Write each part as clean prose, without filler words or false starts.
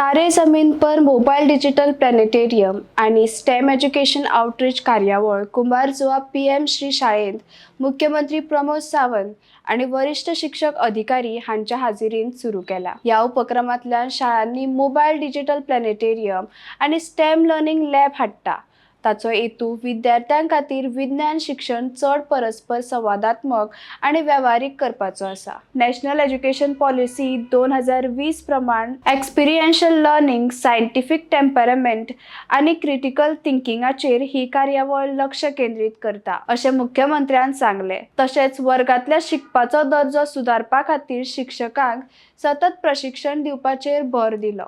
तारे Zameen Par mobile digital प्लॅनेटेरियम आणि stem education outreach कार्यावळ कुंभारजुवा PM श्री शाळेत मुख्यमंत्री प्रमोद सावंत आणि वरिष्ठ शिक्षक अधिकारी हांच्या हाजिरीन सुरू केला। या उपक्रमातल्या शाळांनी मोबाईल डिजिटल प्लॅनेटेरियम आणि स्टेम लर्निंग लॅब हाडटा। ताचो हेतू विद्यार्थ्यां खातीर विज्ञान शिक्षण चड परस्पर संवादात्मक आणि व्यावहारिक करपाचो आसा। नॅशनल एज्युकेशन पॉलिसी 2020 प्रमाण एक्सपिरियन्शियल लर्निंग, सायंटिफिक टेम्परमेंट आणि क्रिटिकल थिंकिंगाचेर ही कार्यावळ लक्ष केंद्रित करता, अशें मुख्यमंत्र्यान सांगले। तशेंच वर्गातल्या शिकपाचो दर्जो सुधारपा खातीर शिक्षकांक सतत प्रशिक्षण दिवपाचेर भर दिलो।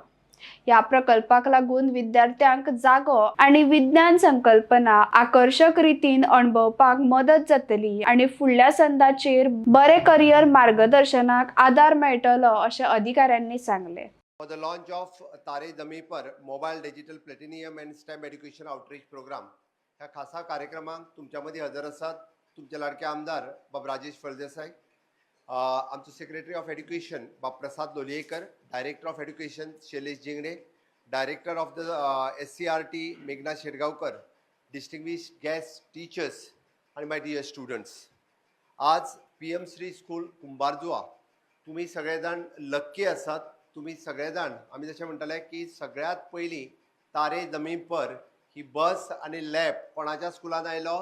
या प्रकल्पाक लागून विद्यार्थ्यांक जागो आणि विज्ञान संकल्पना आकर्षक रीतीन अणभवपाक मदत जातली आणि फुडल्या संदाचेर बरे करियर मार्गदर्शनाक आदार मेळटलो, अशें अधिकाऱ्यांनी सांगले। For the launch of Taare Zameen Par mobile digital planetarium and STEM education outreach program ह्या खासा कार्यक्रमाक तुमच्यामध्ये हजर आसात तुमचे लाडके आमदार बाब राजेश फळदेसाय, आमचो सेक्रेटरी ऑफ एड्युकेशन बाब Prasad Lolayekar, director of education Shailesh Jingde, director of the SCRT मेघना शेटगावकर, डिस्टिंग्विश्ड गेस्ट टीचर्स आणि माय डियर स्टुडंट्स। आज PM श्री स्कूल कुंभारजुवा तुम्ही सगळेजाण लक्की आसात। तुम्ही सगळेजाण आम्ही जशें म्हणटले की सगळ्यात पयलीं तारे जमीन पर ही बस आणि लॅब कोणाच्या स्कुलान आयलो?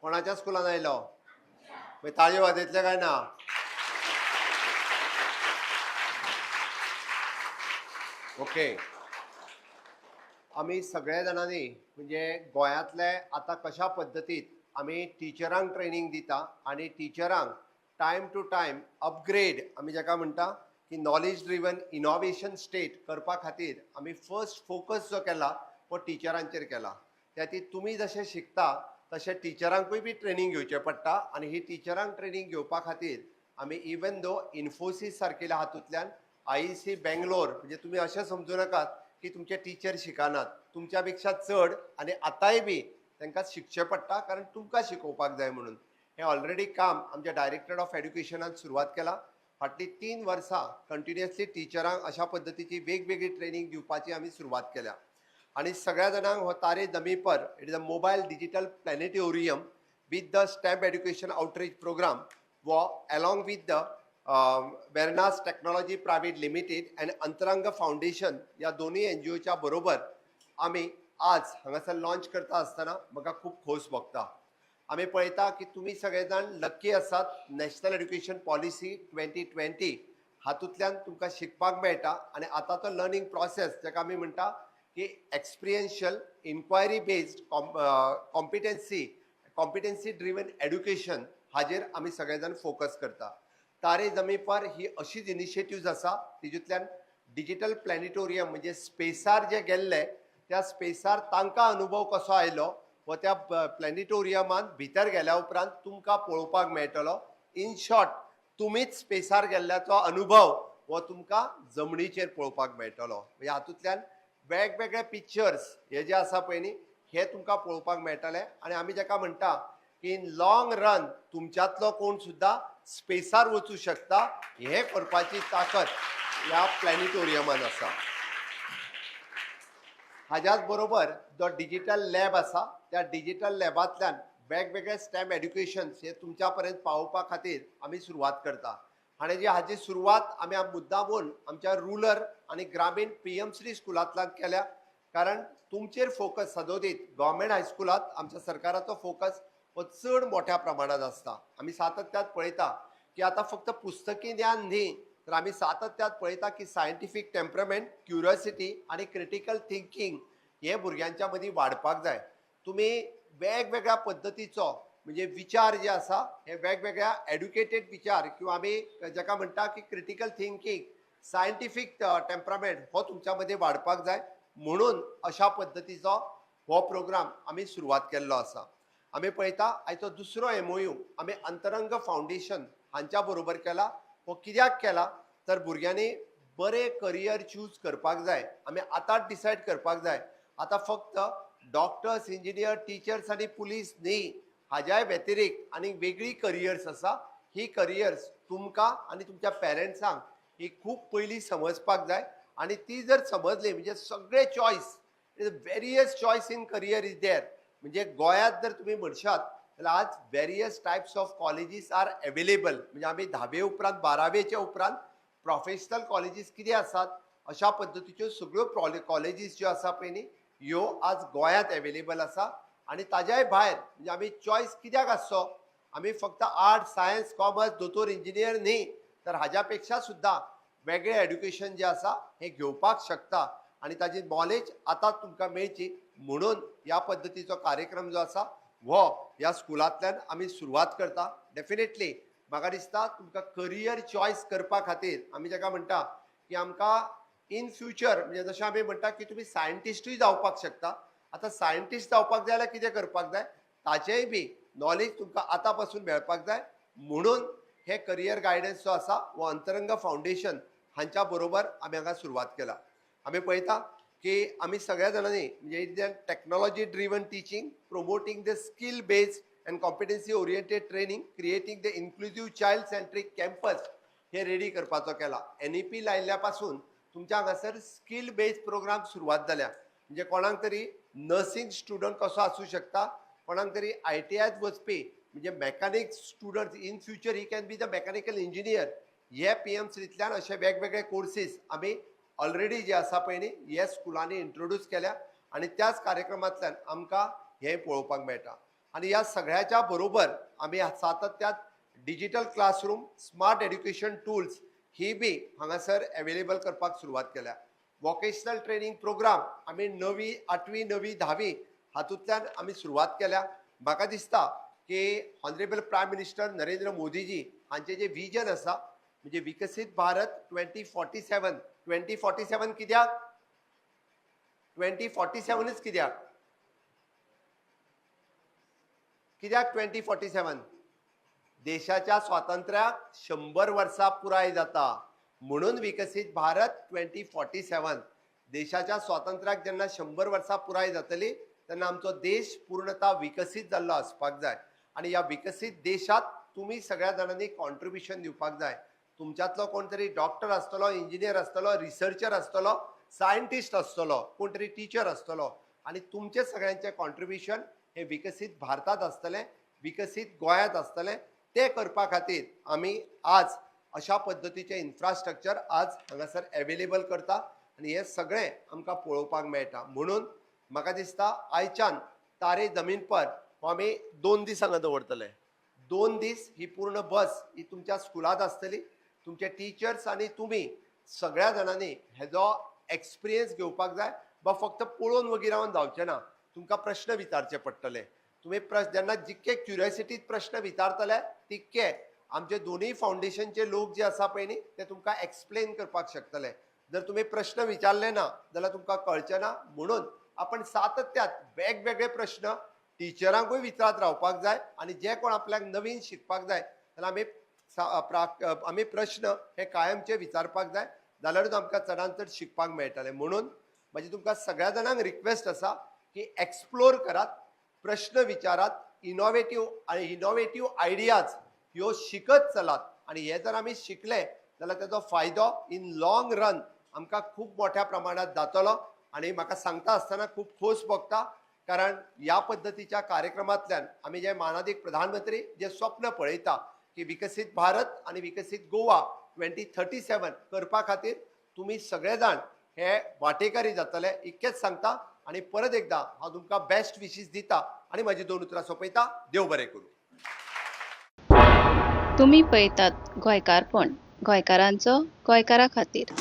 कोणाच्या स्कुलान आयलो? मागीर ताळयो वाजयतले काय ना? ओके, आमी सगळे जाणांनी म्हणजे गोंयांतले आता कशा पद्दतीत आमी टिचरांक ट्रेनिंग दिता आणि टिचरांक टायम टू टायम अपग्रेड आमी जाका म्हणटा की नॉलेज ड्रिवन इनोव्हेशन स्टेट करपा खातीर आमी फर्स्ट फोकस जो केला तो टिचरांचेर केला। त्याती तुम्ही जशें शिकता तशें टिचरांकूय बी ट्रेनिंग घेवचें पडटा आणि ही टिचरांक ट्रेनिंग घेवपा खातीर आमी इवन दो इन्फोसीस सारकेल्या हातूंतल्यान IIC बेंगलोर म्हणजे तुम्ही अशें समजू नाकात की तुमचे टीचर शिकनात, तुमच्या पेक्षा चड आणि आतांय बी तांकां शिकचें पडटा कारण तुमकां शिकोवपाक जाय म्हणून। हे ऑलरेडी काम आमच्या डायरेक्टर ऑफ एड्युकेशनान सुरवात केला। फाटली 3 वर्सां कंटिन्युअसली टिचरांक अशा पद्दतीची वेगवेगळी ट्रेनिंग दिवपाची आमी सुरवात केल्या आणि सगळ्या जाणांक हो Taare Zameen Par it is a mobile digital planetarium with the STEM education outreach program वो अलॉंग विथ द वेरनास technology private limited and Antarang foundation या दोन्ही NGOच्या बरोबर आमी आज हांगासर लॉन्च करता आसतना म्हाका खूब खोस भोगता। आमी पळयता की तुम्ही सगळेजाण लकी आसात। नॅशनल एड्युकेशन पॉलिसी 2020 हातूंतल्यान तुमकां शिकपाक मेळटा आणि आता तो लर्निंग प्रोसेस जाका आमी म्हणटा की experiential inquiry based competency driven education हाजेर आमी सगळेजाण फोकस करता। तारे जमीन पर ही अशीच इनिशिएटिव्ज आसा तितूंतल्यान डिजिटल प्लॅनेटोरियम म्हणजे स्पेसार जे गेल्ले त्या स्पेसार तांकां अनुभव कसो आयलो व त्या प्लॅनेटोरियमान भितर गेल्या उपरांत तुमकां पळोवपाक मेळटलो। इन शॉर्ट तुमीच स्पेसार गेल्ल्याचो अनुभव हो तुमकां जमनीचेर पळोवपाक मेळटलो। म्हणजे हातूंतल्यान वेगवेगळे पिक्चर्स हे जे आसा पळय न्ही हे तुमकां पळोवपाक मेळटले आणि आमी जाका म्हणटा की इन लॉंग रन तुमच्यांतलो कोण सुद्धा स्पेसार वचूं शकता हे करपाची ताकद ह्या प्लॅनेटोरियमान आसा। हाज्याच बरोबर जो डिजिटल लॅब आसा त्या डिजिटल लॅबांतल्यान वेगवेगळे स्टेम एड्युकेशन हे तुमच्या पर्यंत पावोवपा खातीर आमी सुरवात करता आणि जी हाची सुरवात आमी मुद्दामून आमच्या रुरल आणि ग्रामीण PM श्री स्कुलांतल्यान केल्या कारण तुमचेर फोकस सदोदीत गव्हर्मेंट हायस्कुलांत आमच्या सरकाराचो फोकस हो चड मोठ्या प्रमाणात आसता। आमी सातत्यात पळयता की आता फक्त पुस्तकी ज्ञान न्ही तर आमी सातत्यात पळयता की सायंटिफिक टेम्परमेंट, क्युरियोसिटी आणि क्रिटिकल थिंकिंग हे भुरग्यांच्या मदीं वाडपाक जाय। तुम्ही वेगवेगळ्या पद्दतीचो म्हणजे विचार जे आसा हे वेगवेगळ्या एड्युकेटेड विचार किंवा आमी जाका म्हणटा की क्रिटिकल थिंकिंग, सायंटिफिक टेम्परमेंट हो तुमच्या मध्ये वाडपाक जाय म्हणून अशा पद्दतीचो हो प्रोग्राम आमी सुरवात केल्लो आसा। आमी पळयता आयचो दुसरो MOU आमी अंतरंग फाउंडेशन हांच्या बरोबर केला। हो कित्याक केला तर भुरग्यांनी बरे करियर चूज करपाक जाय। आमी आतांच डिसायड करपाक जाय आता फक्त डॉक्टर्स, इंजिनियर, टीचर्स आणि पुलीस न्ही हाज्या व्यतिरिक्त आणि वेगळी करियर्स आसा। ही करियर्स तुमकां आणि तुमच्या पेरेंट्सांक ही खूप पयलीं समजपाक जाय आणि ती जर समजली म्हणजे सगळे choice various choice in career is there. म्हणजे गोंयांत जर तुम्ही म्हणशात जाल्यार आज various types of colleges are available. म्हणजे आमी 10वे उपरांत 12वेच्या उपरांत प्रोफेशनल कॉलेजीस कितें आसात अशा पद्दतीच्यो सगळ्यो कॉलेजीस ज्यो आसा पळय न्ही ह्यो आज गोंयांत अवेलेबल आसा. आणि ताज्याय भायर म्हणजे आमी चॉयस कित्याक आसचो, आमी फक्त आर्ट्स सायन्स कॉमर्स दोतोर इंजिनियर न्ही तर हाज्या पेक्षा सुद्दां वेगळें एड्युकेशन जें आसा हें घेवपाक शकता आणि ताजी नॉलेज आतां तुमकां मेळची म्हणून ह्या पद्दतीचो कार्यक्रम जो आसा हो ह्या स्कुलांतल्यान आमी सुरवात करता. डेफिनेटली म्हाका दिसता तुमकां करियर चॉयस करपा खातीर आमी जाका म्हणटा की आमकां इन फ्युचर म्हणजे जशें आमी म्हणटा की तुमी सायंटिस्टूय जावपाक शकता. आतां सायंटिस्ट जावपाक जाय जाल्यार कितें करपाक जाय ताचेंय बी नॉलेज तुमकां आतां पासून मेळपाक जाय. म्हणून हे करियर गायडन्स जो आसा हो अंतरंग फावंडेशन हांच्या बरोबर आमी हांगा सुरवात केला. आमी पळयता की आमी सगळ्या जाणांनी म्हणजे technology driven teaching, promoting the skill based and competency oriented training, creating the inclusive child centric campus हे रेडी करपाचो केला. NEP लायिल्ल्या पासून तुमच्या हांगासर स्कील बेस्ड प्रोग्राम सुरवात जाल्या. म्हणजे कोणाक तरी नर्सिंग स्टुडंट कसो आसूं शकता, कोणाक तरी ITIत वचपी म्हणजे mechanic student in future he can be the mechanical engineer. हे PMCतल्यान अशे वेगवेगळे कोर्सीस आमी ऑलरेडी जे आसा पळय न्ही हे स्कुलांनी इंट्रोड्यूस केल्या आणि त्याच कार्यक्रमांतल्यान आमकां हें पळोवपाक मेळटा. आणि ह्या सगळ्याच्या बरोबर आमी सातत्यान digital classroom, smart education tools ही बी हांगासर अवेलेबल करपाक सुरवात केल्या. वोकेशनल ट्रेनिंग प्रोग्राम आमी 9वी 8वी 9वी 10वी हातूंतल्यान आमी सुरवात केल्या. म्हाका दिसता की honourable prime minister Narendra Modiji हांचे जे विजन आसा म्हणजे विकसीत भारत 2047 कित्याक 2047च कित्याक 2047 देशाच्या स्वातंत्र्याक 100 वर्सां पुराय जाता म्हणून विकसीत भारत 2047. देशाच्या स्वातंत्र्याक जेन्ना 100 वर्सां पुराय जातली तेन्ना आमचो देश पूर्णता विकसीत जाल्लो आसपाक जाय. आणि ह्या विकसीत देशात तुम्ही सगळ्या जाणांनी कॉन्ट्रिब्युशन दिवपाक जाय. तुमच्यातलो कोण तरी डॉक्टर आसतलो, इंजिनियर आसतलो, रिसर्चर आसतलो, सायंटिस्ट आसतलो, कोण तरी टीचर आसतलो आणि तुमचे सगळ्यांचे कॉन्ट्रिब्युशन हे विकसीत भारतात आसतलें, विकसीत गोंयांत आसतलें. ते करपा खातीर आमी आज अशा पद्दतीचे इन्फ्रास्ट्रक्चर आज हांगासर अवेलेबल करता आणि हे सगळें आमकां पळोवपाक मेळटा. म्हणून म्हाका दिसता आयच्यान तारे जमीन पर हो आमी 2 दीस हांगा दवरतले. 2 दीस ही पूर्ण बस ही तुमच्या स्कुलांत आसतली. तुमचे टीचर्स आणि तुम्ही सगळ्या जाणांनी हेजो एक्सपिरियन्स घेवपाक जाय. फक्त पळोवन वगी रावन जावचें ना, तुमकां प्रश्न विचारचे पडटले. तुम्ही जेन्ना जितके क्युरियोसिटीत प्रश्न विचारतले तितके आमचे दोनूय फावंडेशनचे लोक जे आसा पळय न्ही ते तुमकां एक्सप्लेन करपाक शकतले. जर तुम्ही प्रश्न विचारले ना जाल्यार तुमकां कळचें ना. म्हणून आपण सातत्यात वेगवेगळे प्रश्न टिचरांकूय विचारत रावपाक जाय आणि जे कोण आपल्याक नवीन शिकपाक जाय जाल्यार आमी प्रश्न हे कायमचे विचारपाक जाय. जाल्यारूच आमकां चडांत चड शिकपाक मेळटलें. म्हणून म्हाजी तुमकां सगळ्या जाणांक रिक्वेस्ट आसा की एक्सप्लोर करात, प्रश्न विचारात, इनोवेटिव्ह आयडियाज ह्यो शिकत चलात. आणि हे जर आमी शिकले जाल्यार तेजो फायदो इन लॉंग रन आमकां खूब मोठ्या प्रमाणात जातलो. आणि म्हाका सांगता आसतना खूब खोस भोगता कारण ह्या पद्दतीच्या कार्यक्रमांतल्यान आमी जे माननीय प्रधानमंत्री जे स्वप्न पळयता की विकसीत भारत आणि विकसीत गोवा 2037 करपा खातीर तुम्ही सगळे जाण हे वाटेकारी जातले इतकेच सांगता. आणि परत एकदा हांव तुमकां बेस्ट विशीस दिता आणि माझी 2 उतरां सोंपयता. देव बरें करूं. तुम्ही पळयतात गोंयकारपण, गोंयकारांचो गोंयकारा खातीर.